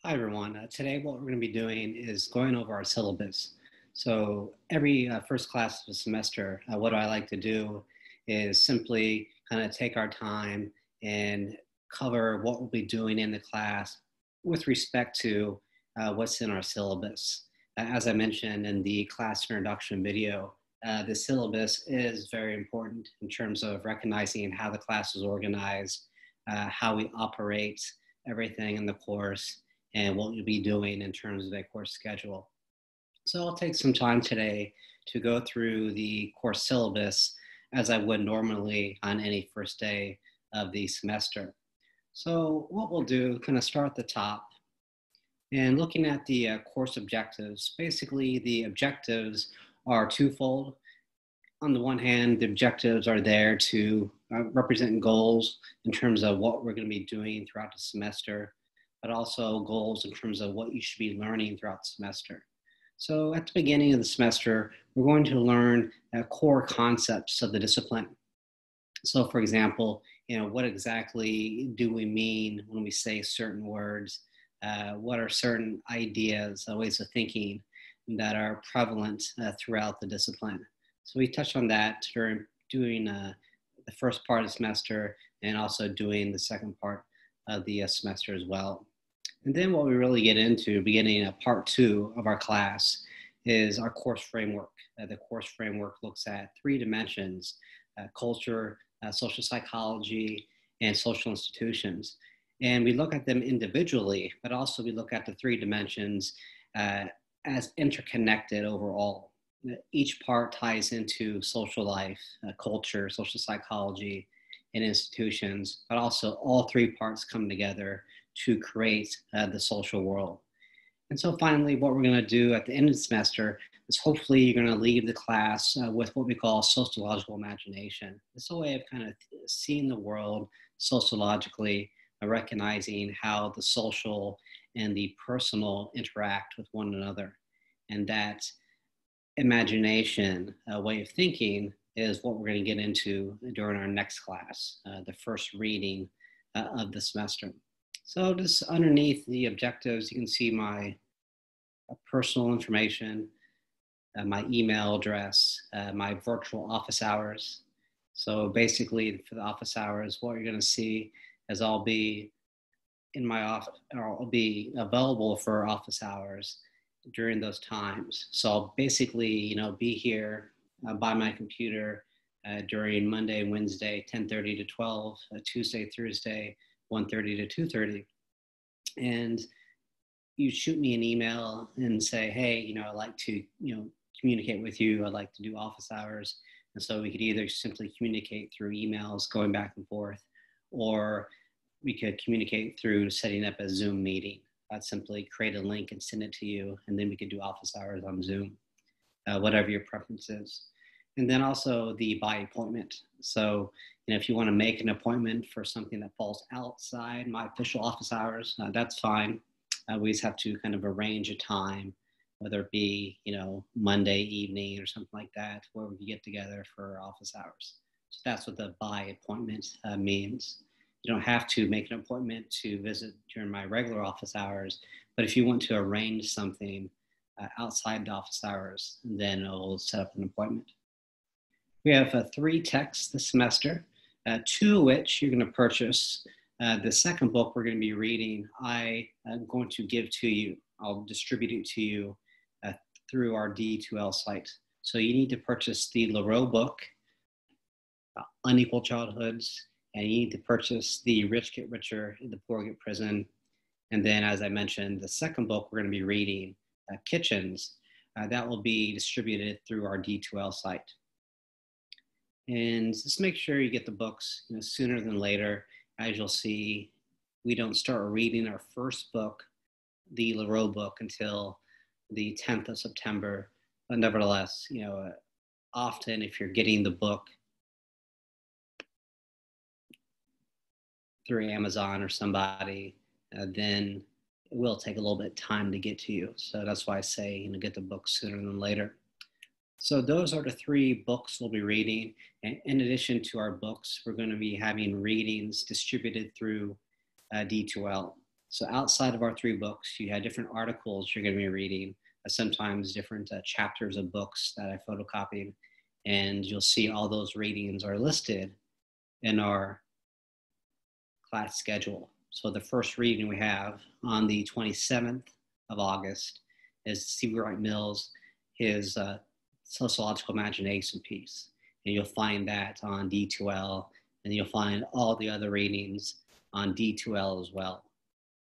Hi everyone. Today what we're going to be doing is going over our syllabus. So every first class of the semester, what I like to do is simply kind of take our time and cover what we'll be doing in the class with respect to what's in our syllabus. As I mentioned in the class introduction video, the syllabus is very important in terms of recognizing how the class is organized, how we operate everything in the course, and what you'll be doing in terms of a course schedule. So I'll take some time today to go through the course syllabus as I would normally on any first day of the semester. So what we'll do, kind of start at the top and looking at the course objectives. Basically, the objectives are twofold. On the one hand, the objectives are there to represent goals in terms of what we're going to be doing throughout the semester, but also goals in terms of what you should be learning throughout the semester. So at the beginning of the semester, we're going to learn core concepts of the discipline. So for example, what exactly do we mean when we say certain words? What are certain ideas, ways of thinking that are prevalent throughout the discipline? So we touched on that during doing the first part of the semester and also doing the second part of the semester as well. And then what we really get into beginning of part 2 of our class is our course framework. The course framework looks at 3 dimensions: culture, social psychology, and social institutions. And we look at them individually, but also we look at the 3 dimensions as interconnected overall. Each part ties into social life, culture, social psychology, and institutions, but also all 3 parts come together to create the social world. And so finally, what we're going to do at the end of the semester is hopefully you're going to leave the class with what we call sociological imagination. It's a way of kind of seeing the world sociologically, recognizing how the social and the personal interact with one another. And that imagination way of thinking is what we're going to get into during our next class, the first reading of the semester. So just underneath the objectives, you can see my personal information, my email address, my virtual office hours. So basically for the office hours, what you're going to see is I'll be in my office, or I'll be available for office hours during those times. So I'll basically, be here by my computer during Monday, Wednesday, 10:30 to 12, Tuesday, Thursday, 1:30 to 2:30. And you shoot me an email and say, hey, I'd like to, communicate with you. I'd like to do office hours. And so we could either simply communicate through emails going back and forth, or we could communicate through setting up a Zoom meeting. I'd simply create a link and send it to you, and then we could do office hours on Zoom, whatever your preference is. And then also the by appointment. So, if you want to make an appointment for something that falls outside my official office hours, that's fine. We just have to kind of arrange a time, whether it be, Monday evening or something like that, where we can get together for office hours. So that's what the by appointment means. You don't have to make an appointment to visit during my regular office hours, but if you want to arrange something outside the office hours, then it'll set up an appointment. We have 3 texts this semester, 2 of which you're going to purchase. The second book we're going to be reading, I am going to give to you. I'll distribute it to you through our D2L site. So you need to purchase the Leroux book, Unequal Childhoods, and you need to purchase the Rich Get Richer, The Poor Get Prison. And then, as I mentioned, the second book we're going to be reading, Kitchens, that will be distributed through our D2L site. And just make sure you get the books sooner than later. As you'll see, we don't start reading our first book, the Leroux book, until the 10th of September. But nevertheless, often if you're getting the book through Amazon or somebody, then it will take a little bit of time to get to you. So that's why I say, get the book sooner than later. So those are the 3 books we'll be reading. And in addition to our books, we're going to be having readings distributed through D2L. So outside of our 3 books, you had different articles you're going to be reading, sometimes different chapters of books that I photocopied, and you'll see all those readings are listed in our class schedule. So the first reading we have on the 27th of August is C. Wright Mills, his sociological imagination piece. And you'll find that on D2L, and you'll find all the other readings on D2L as well.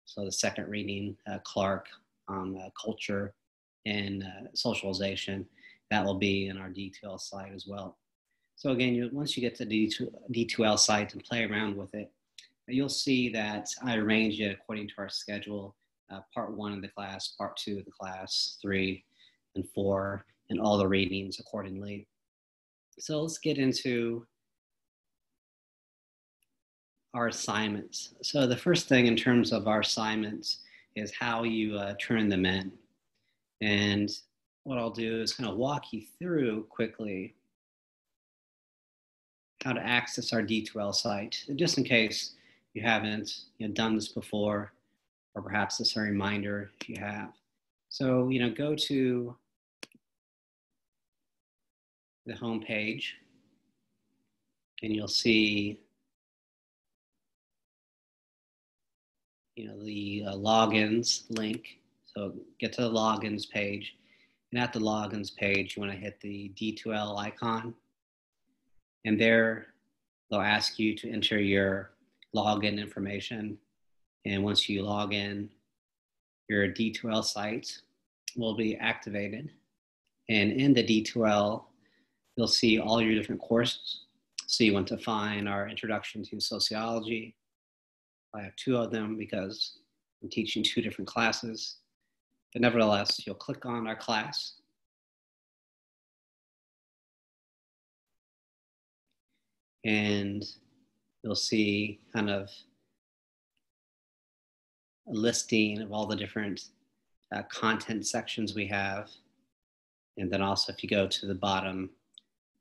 So the second reading, Clark, on culture and socialization, that will be in our D2L site as well. So again, once you get to the D2L site and play around with it, you'll see that I arranged it according to our schedule, part 1 of the class, part 2 of the class, 3 and 4, and all the readings accordingly. So let's get into our assignments. So the first thing in terms of our assignments is how you turn them in. And what I'll do is kind of walk you through quickly how to access our D2L site, just in case you haven't done this before, or perhaps it's a reminder if you have. So, go to the home page and you'll see the logins link. So get to the logins page, and at the logins page, you want to hit the D2L icon, and there they'll ask you to enter your login information. And once you log in, your D2L site will be activated. And in the D2L, you'll see all your different courses. So you want to find our Introduction to Sociology. I have 2 of them because I'm teaching 2 different classes. But nevertheless, you'll click on our class. And you'll see kind of a listing of all the different content sections we have. And then also if you go to the bottom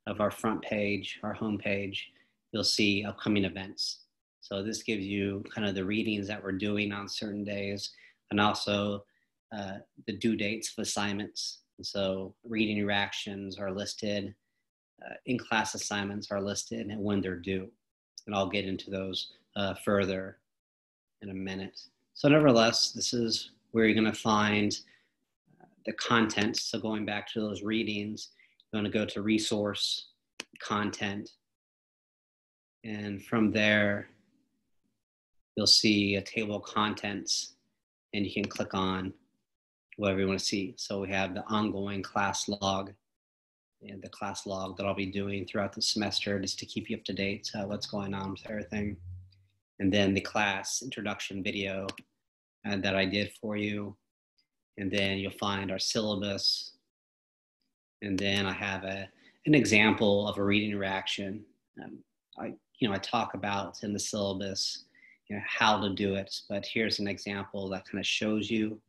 of our front page, our home page, you'll see upcoming events. So this gives you kind of the readings that we're doing on certain days, and also the due dates of assignments. And so reading reactions are listed, in-class assignments are listed, and when they're due. And I'll get into those further in a minute. So nevertheless, this is where you're going to find the content. So going back to those readings, you're going to go to resource, content, and from there, you'll see a table of contents, and you can click on whatever you want to see. So we have the ongoing class log, and the class log that I'll be doing throughout the semester just to keep you up to date what's going on with everything. And then the class introduction video that I did for you. And then you'll find our syllabus. And then I have an example of a reading reaction. I talk about in the syllabus how to do it, but here's an example that kind of shows you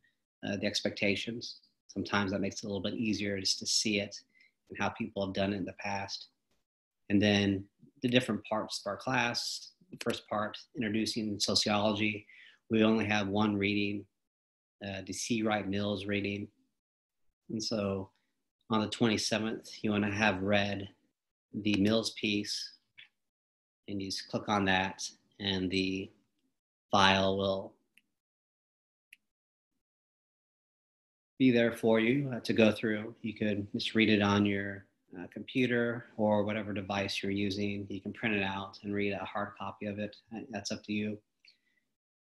the expectations. Sometimes that makes it a little bit easier just to see it and how people have done it in the past. And then the different parts of our class. The first part, introducing sociology, we only have 1 reading, the C. Wright Mills reading. And so on the 27th, you want to have read the Mills piece, and you just click on that, and the file will be there for you to go through. You could just read it on your computer or whatever device you're using. You can print it out and read a hard copy of it. That's up to you.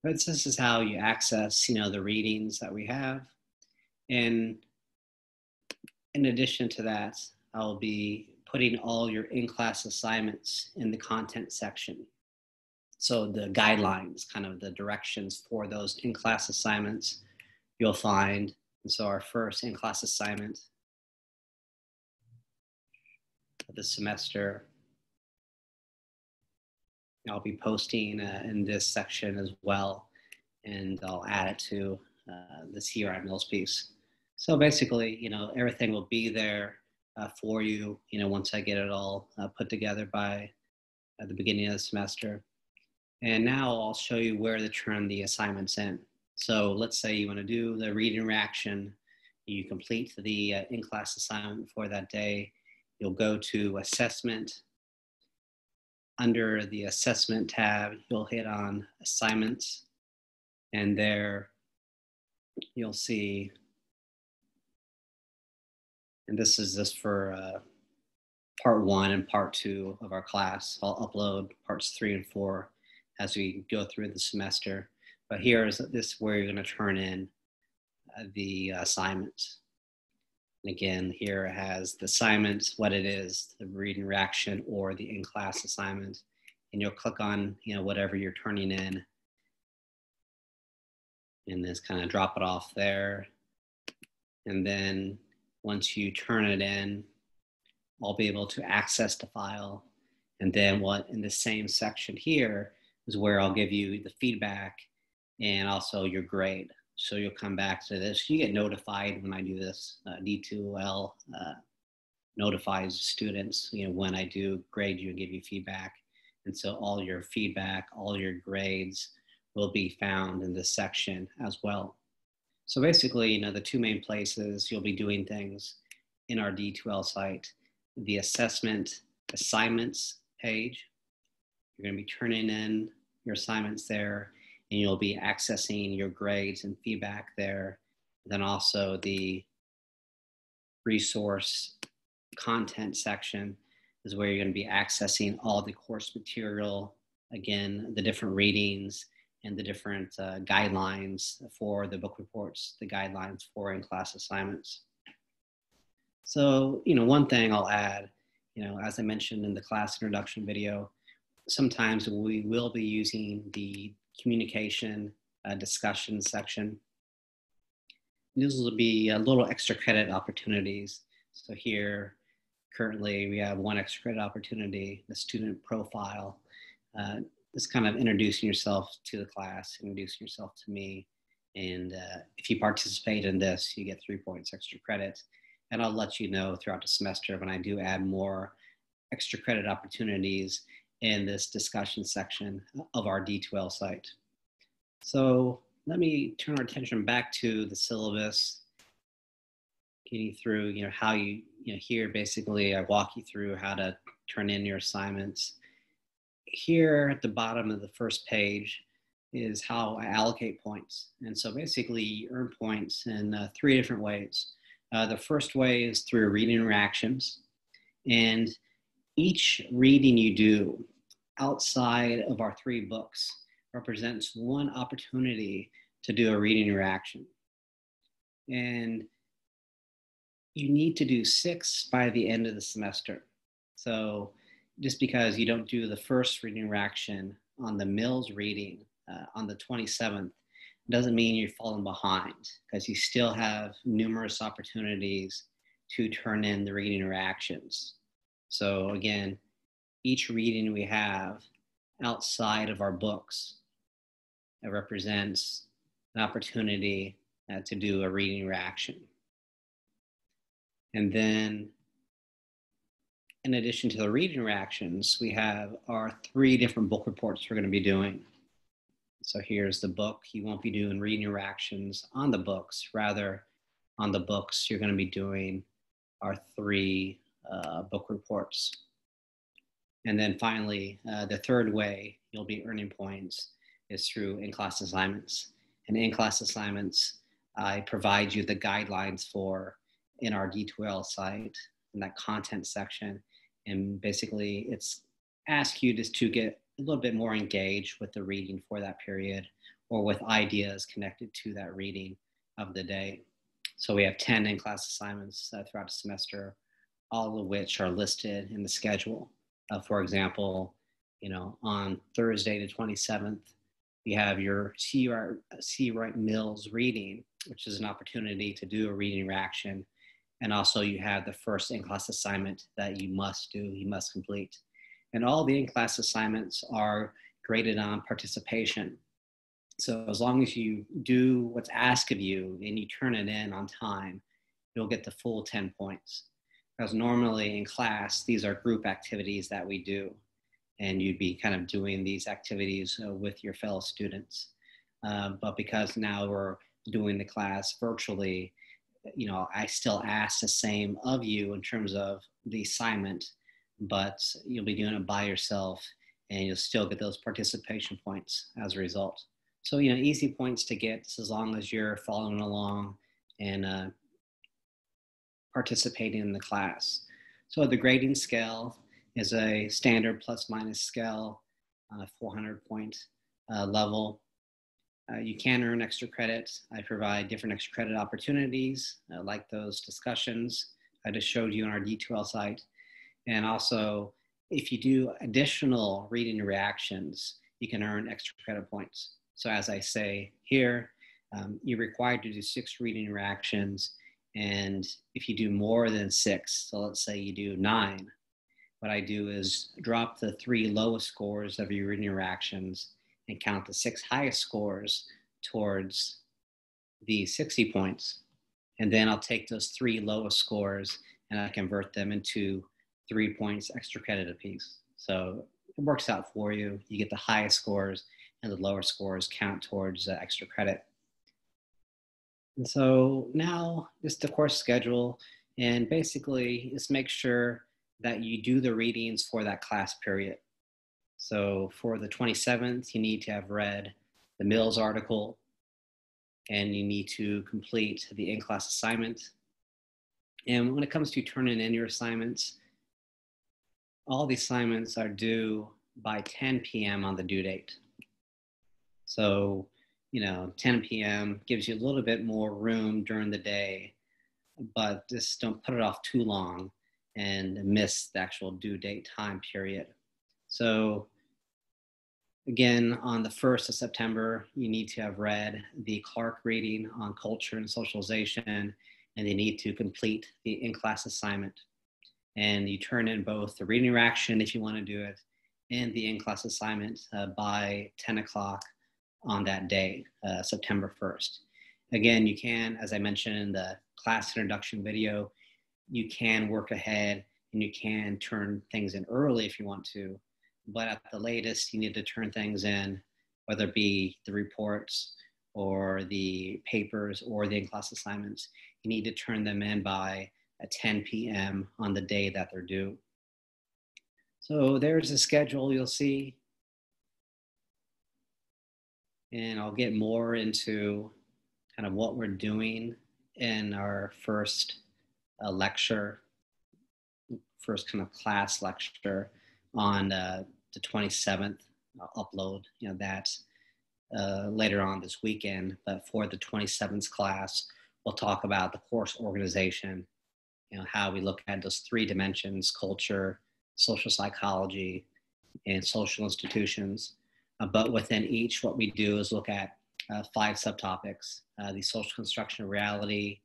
But this is how you access, the readings that we have. And in addition to that, I'll be putting all your in-class assignments in the content section. So the guidelines, kind of the directions for those in-class assignments, you'll find. And so our first in-class assignment of the semester, I'll be posting in this section as well, and I'll add it to the C. Wright Mills piece. So basically, everything will be there for you, once I get it all put together by the beginning of the semester. And now I'll show you where to turn the assignments in. So let's say you want to do the reading reaction, you complete the in-class assignment for that day, you'll go to assessment. Under the assessment tab, you'll hit on assignments, and there you'll see, and this is just for part 1 and part 2 of our class. I'll upload parts 3 and 4 as we go through the semester. But here is this where you're going to turn in the assignments. And again, here it has the assignments, what it is, the reading reaction or the in-class assignment. And you'll click on, whatever you're turning in, and just kind of drop it off there. And then once you turn it in, I'll be able to access the file. And then in the same section here is where I'll give you the feedback and also your grade. So you'll come back to this. You get notified when I do this. D2L notifies students, when I do grade you and give you feedback. And so all your feedback, all your grades will be found in this section as well. So basically, the two main places you'll be doing things in our D2L site, the assessment assignments page. You're going to be turning in your assignments there, and you'll be accessing your grades and feedback there. Then also the resource content section is where you're going to be accessing all the course material, again, the different readings and the different guidelines for the book reports, the guidelines for in-class assignments. So, one thing I'll add, as I mentioned in the class introduction video, sometimes we will be using the communication discussion section. These will be a little extra credit opportunities. So here, currently, we have one extra credit opportunity, the student profile. Just kind of introducing yourself to the class, introducing yourself to me. And if you participate in this, you get 3 points extra credit. And I'll let you know throughout the semester when I do add more extra credit opportunities in this discussion section of our D2L site. So let me turn our attention back to the syllabus, getting through, how here basically I walk you through how to turn in your assignments. Here at the bottom of the first page is how I allocate points. And so basically you earn points in 3 different ways. The first way is through reading reactions. And each reading you do outside of our 3 books represents one opportunity to do a reading reaction. And you need to do 6 by the end of the semester. So just because you don't do the first reading reaction on the Mills reading on the 27th doesn't mean you're falling behind, because you still have numerous opportunities to turn in the reading reactions. So again, each reading we have outside of our books, it represents an opportunity to do a reading reaction. And then in addition to the reading reactions, we have our 3 different book reports we're going to be doing. So here's the book. You won't be doing reading reactions on the books. Rather, on the books, you're going to be doing our 3 book reports. And then finally, the third way you'll be earning points is through in-class assignments. And in-class assignments, I provide you the guidelines for in our D2L site, in that content section. And basically, it's ask you just to get a little bit more engaged with the reading for that period, or with ideas connected to that reading of the day. So we have 10 in-class assignments throughout the semester, all of which are listed in the schedule. For example, on Thursday the 27th, you have your C. Wright Mills reading, which is an opportunity to do a reading reaction. And also you have the first in-class assignment that you must do, you must complete. And all the in-class assignments are graded on participation. So as long as you do what's asked of you and you turn it in on time, you'll get the full 10 points. Because normally in class, these are group activities that we do. And you'd be kind of doing these activities with your fellow students. but because now we're doing the class virtually, I still ask the same of you in terms of the assignment, but you'll be doing it by yourself and you'll still get those participation points as a result. So, easy points to get as long as you're following along and participating in the class. So the grading scale is a standard plus minus scale on a 400-point level. You can earn extra credit. I provide different extra credit opportunities, like those discussions I just showed you on our D2L site. And also, if you do additional reading reactions, you can earn extra credit points. So as I say here, you're required to do 6 reading reactions. And if you do more than 6, so let's say you do 9, what I do is drop the 3 lowest scores of your reading reactions and count the 6 highest scores towards the 60 points. And then I'll take those 3 lowest scores and I convert them into 3 points extra credit apiece. So it works out for you. You get the highest scores and the lower scores count towards extra credit. And so now just the course schedule, and basically just make sure that you do the readings for that class period. So for the 27th, you need to have read the Mills article and you need to complete the in-class assignment. And when it comes to turning in your assignments, all the assignments are due by 10 p.m. on the due date. So, 10 p.m. gives you a little bit more room during the day, but just don't put it off too long and miss the actual due date time period. So again, on the 1st of September, you need to have read the Clark reading on culture and socialization, and you need to complete the in-class assignment. And you turn in both the reading reaction, if you want to do it, and the in-class assignment by 10 o'clock on that day, September 1st. Again, you can, as I mentioned in the class introduction video, you can work ahead and you can turn things in early if you want to, but at the latest, you need to turn things in, whether it be the reports or the papers or the in-class assignments. You need to turn them in by 10 p.m. on the day that they're due. So there's a schedule you'll see. And I'll get more into kind of what we're doing in our first lecture, first kind of class lecture on the 27th. I'll upload that later on this weekend. But for the 27th class, we'll talk about the course organization, how we look at those 3 dimensions: culture, social psychology, and social institutions. But within each, what we do is look at 5 subtopics: the social construction of reality,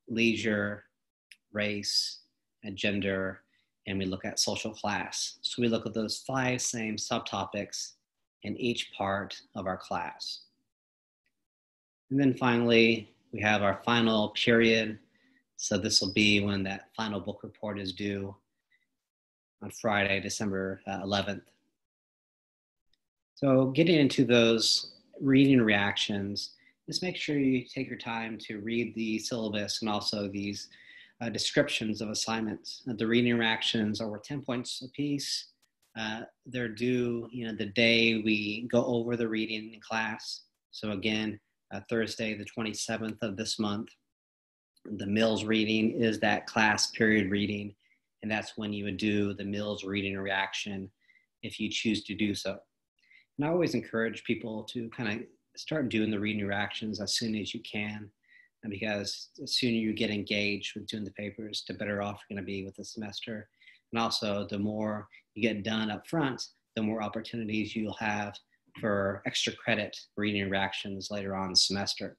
leisure, race, and gender, and we look at social class. So we look at those 5 same subtopics in each part of our class. And then finally, we have our final period. So this will be when that final book report is due on Friday, December 11th. So getting into those reading reactions, just make sure you take your time to read the syllabus and also these descriptions of assignments. The reading reactions are worth 10 points apiece. They're due, the day we go over the reading in class. So again, Thursday, the 27th of this month. The Mills reading is that class period reading, and that's when you would do the Mills reading reaction if you choose to do so. And I always encourage people to kind of start doing the reading reactions as soon as you can, because the sooner you get engaged with doing the papers, the better off you're going to be with the semester. And also, the more you get done up front, the more opportunities you'll have for extra credit reading reactions later on in the semester.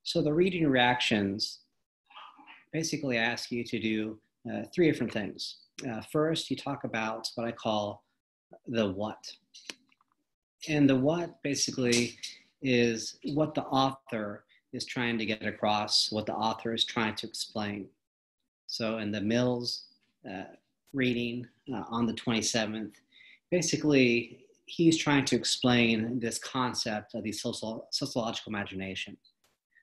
So the reading reactions basically ask you to do 3 different things. First, you talk about what I call the what. And the what basically is what the author is trying to get across, what the author is trying to explain. So in the Mills reading on the 27th, basically he's trying to explain this concept of the sociological imagination.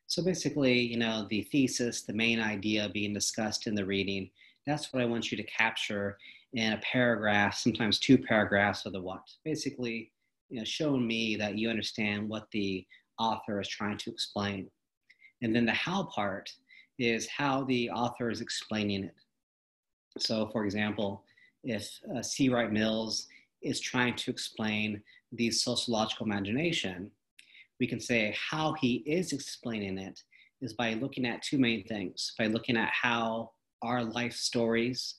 So basically, the thesis, the main idea being discussed in the reading, that's what I want you to capture in a paragraph, sometimes 2 paragraphs of the what. Basically, showing me that you understand what the author is trying to explain. And then the how part is how the author is explaining it. So for example, if C. Wright Mills is trying to explain the sociological imagination, we can say how he is explaining it is by looking at 2 main things, by looking at how our life stories,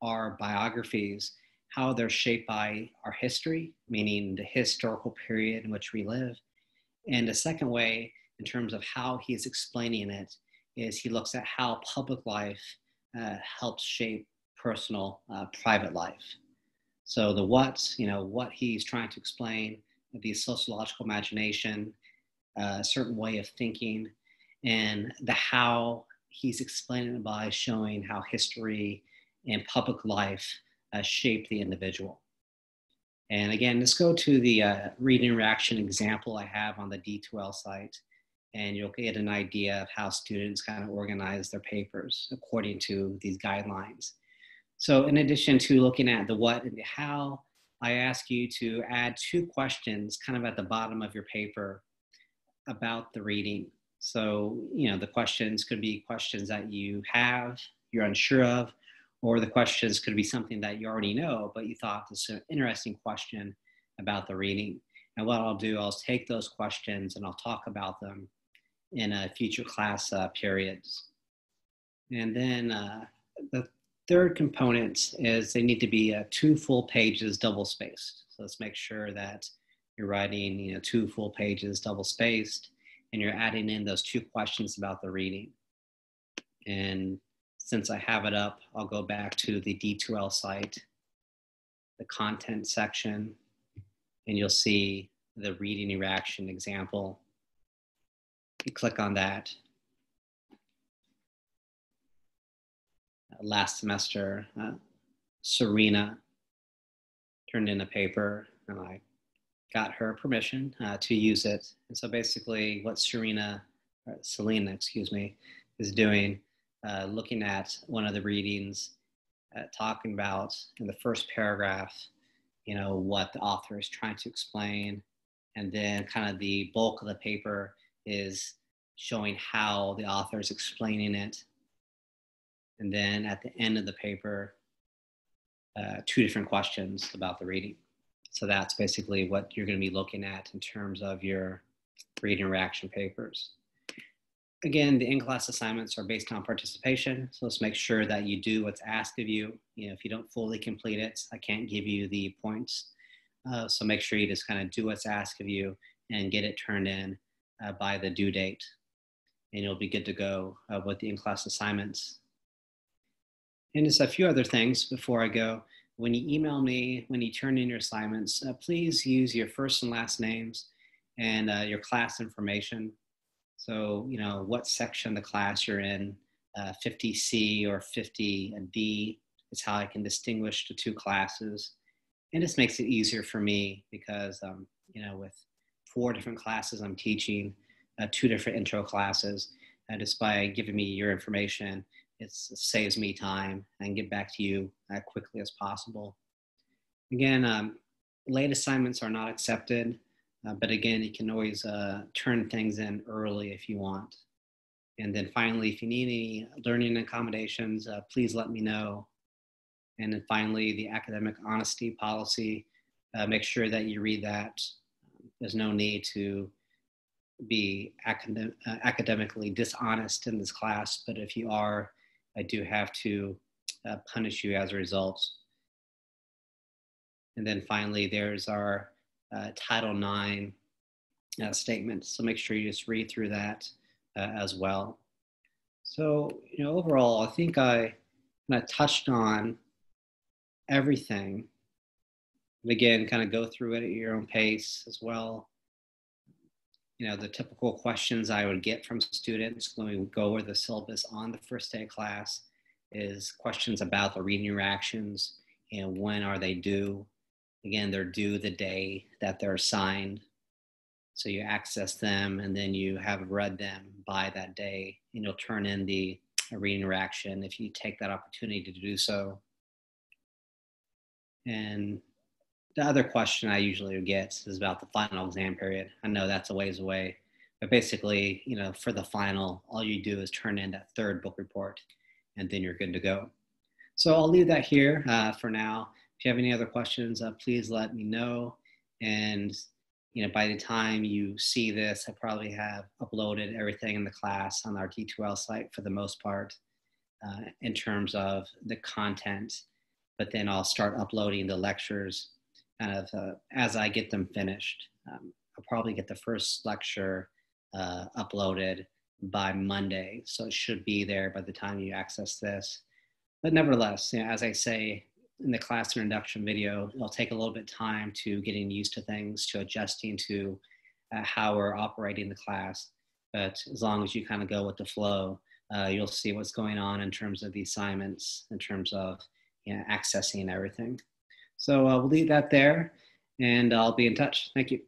our biographies, how they're shaped by our history, meaning the historical period in which we live. And the second way, in terms of how he's explaining it, is he looks at how public life helps shape personal, private life. So the what, what he's trying to explain, the sociological imagination, a certain way of thinking, and the how he's explaining it by showing how history and public life shape the individual. And again, let's go to the reading reaction example I have on the D2L site, and you'll get an idea of how students kind of organize their papers according to these guidelines. So in addition to looking at the what and the how, I ask you to add 2 questions kind of at the bottom of your paper about the reading. So, the questions could be questions that you're unsure of, or the questions could be something that you already know, but you thought this is an interesting question about the reading. And what I'll do, I'll take those questions and I'll talk about them in future class periods. And then the third component is they need to be 2 full pages double spaced. So let's make sure that you're writing 2 full pages double spaced, and you're adding in those 2 questions about the reading. And since I have it up, I'll go back to the D2L site, the content section, and you'll see the reading reaction example. You click on that. Last semester, Serena turned in a paper, and I got her permission to use it. And so basically what Selena, is doing, looking at one of the readings, talking about in the first paragraph, what the author is trying to explain. And then kind of the bulk of the paper is showing how the author is explaining it. And then at the end of the paper, 2 different questions about the reading. So that's basically what you're going to be looking at in terms of your reading reaction papers. Again, the in-class assignments are based on participation. So let's make sure that you do what's asked of you. If you don't fully complete it, I can't give you the points. So make sure you just kind of do what's asked of you and get it turned in by the due date. And you'll be good to go with the in-class assignments. And just a few other things before I go. When you email me, when you turn in your assignments, please use your first and last names and your class information. So, what section of the class you're in, 50C or 50D is how I can distinguish the 2 classes. And this makes it easier for me because, with 4 different classes I'm teaching, 2 different intro classes, just by giving me your information, it saves me time and get back to you as quickly as possible. Again, late assignments are not accepted, but again, you can always turn things in early if you want. And then finally, if you need any learning accommodations, please let me know. And then finally, the academic honesty policy, make sure that you read that. There's no need to be academically dishonest in this class, but if you are, I do have to punish you as a result. And then finally, there's our Title IX statement. So make sure you just read through that as well. So, overall, I think I touched on everything. And again, kind of go through it at your own pace as well. The typical questions I would get from students when we go over the syllabus on the first day of class is questions about the reading reactions and when are they due, Again, they're due the day that they're assigned. So you access them and then you have read them by that day, and you'll turn in the reading reaction if you take that opportunity to do so. And the other question I usually get is about the final exam period. I know that's a ways away, but basically, for the final, all you do is turn in that third book report, and then you're good to go. So I'll leave that here for now. If you have any other questions, please let me know. And by the time you see this, I probably have uploaded everything in the class on our D2L site for the most part in terms of the content. But then I'll start uploading the lectures kind of as I get them finished. I'll probably get the first lecture uploaded by Monday, so it should be there by the time you access this. But nevertheless, as I say in the class introduction video, it'll take a little bit of time to getting used to things, to adjusting to how we're operating the class. But as long as you kind of go with the flow, you'll see what's going on in terms of the assignments, in terms of accessing everything. So we'll leave that there, and I'll be in touch. Thank you.